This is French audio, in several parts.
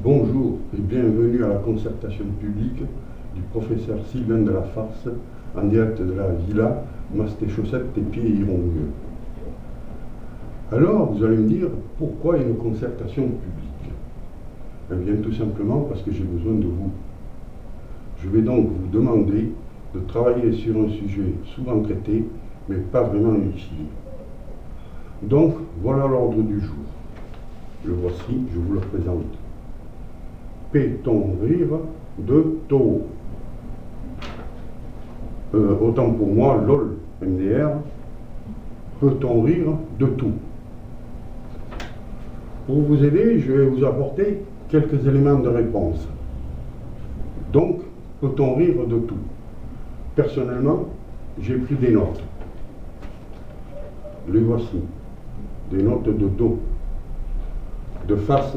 Bonjour et bienvenue à la concertation publique du professeur Sylvain de la Farce en direct de la villa Mas tes chaussettes, tes pieds iront mieux. Alors vous allez me dire pourquoi une concertation publique? Eh bien tout simplement parce que j'ai besoin de vous. Je vais donc vous demander de travailler sur un sujet souvent traité mais pas vraiment utile. Donc voilà l'ordre du jour. Le voici, je vous le présente. Peut-on rire de taureau? Autant pour moi, LOL, MDR, peut-on rire de tout? Pour vous aider, je vais vous apporter quelques éléments de réponse. Donc, peut-on rire de tout? Personnellement, j'ai pris des notes. Les voici. Des notes de dos. De face,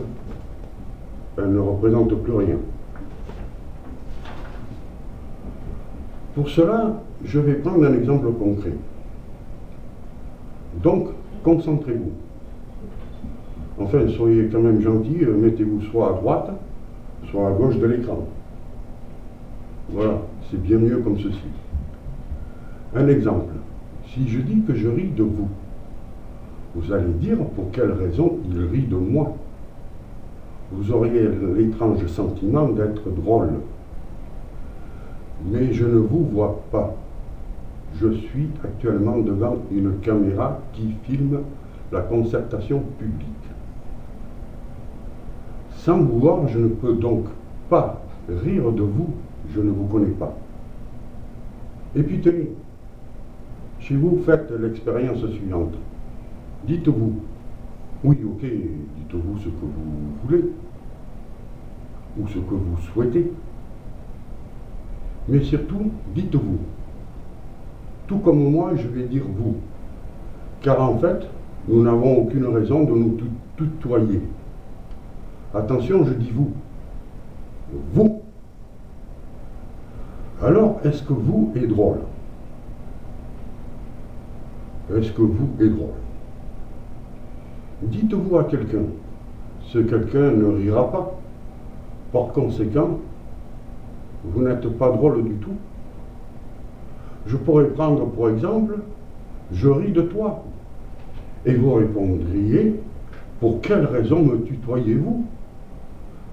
elles ne représentent plus rien. Pour cela, je vais prendre un exemple concret. Donc, concentrez-vous. Enfin, soyez quand même gentils, mettez-vous soit à droite, soit à gauche de l'écran. Voilà, c'est bien mieux comme ceci. Un exemple. Si je dis que je ris de vous, vous allez dire pour quelle raison il rit de moi. Vous auriez l'étrange sentiment d'être drôle. Mais je ne vous vois pas. Je suis actuellement devant une caméra qui filme la concertation publique. Sans vous voir, je ne peux donc pas rire de vous, je ne vous connais pas. Et puis tenez, si vous faites l'expérience suivante, dites-vous, oui ok, dites-vous ce que vous voulez, ou ce que vous souhaitez, mais surtout, dites-vous, tout comme moi, je vais dire vous, car en fait, nous n'avons aucune raison de nous tutoyer. Attention, je dis vous. Vous. Alors, est-ce que vous est drôle? Est-ce que vous est drôle? Dites-vous à quelqu'un. Ce quelqu'un ne rira pas. Par conséquent, vous n'êtes pas drôle du tout. Je pourrais prendre pour exemple, je ris de toi. Et vous répondriez, pour quelle raison me tutoyez-vous?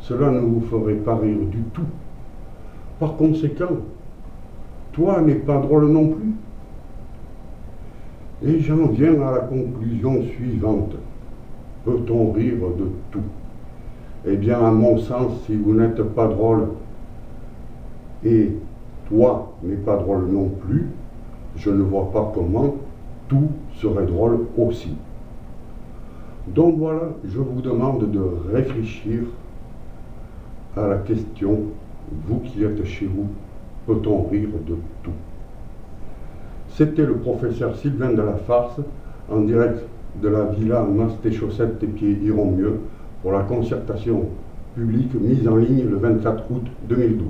Cela ne vous ferait pas rire du tout. Par conséquent, toi n'es pas drôle non plus. Et j'en viens à la conclusion suivante. Peut-on rire de tout? Eh bien, à mon sens, si vous n'êtes pas drôle et toi n'es pas drôle non plus, je ne vois pas comment tout serait drôle aussi. Donc voilà, je vous demande de réfléchir à la question, vous qui êtes chez vous, peut-on rire de tout? C'était le professeur Sylvain de la Farce, en direct de la villa Mas tes chaussettes, tes pieds iront mieux, pour la concertation publique mise en ligne le 24 août 2012.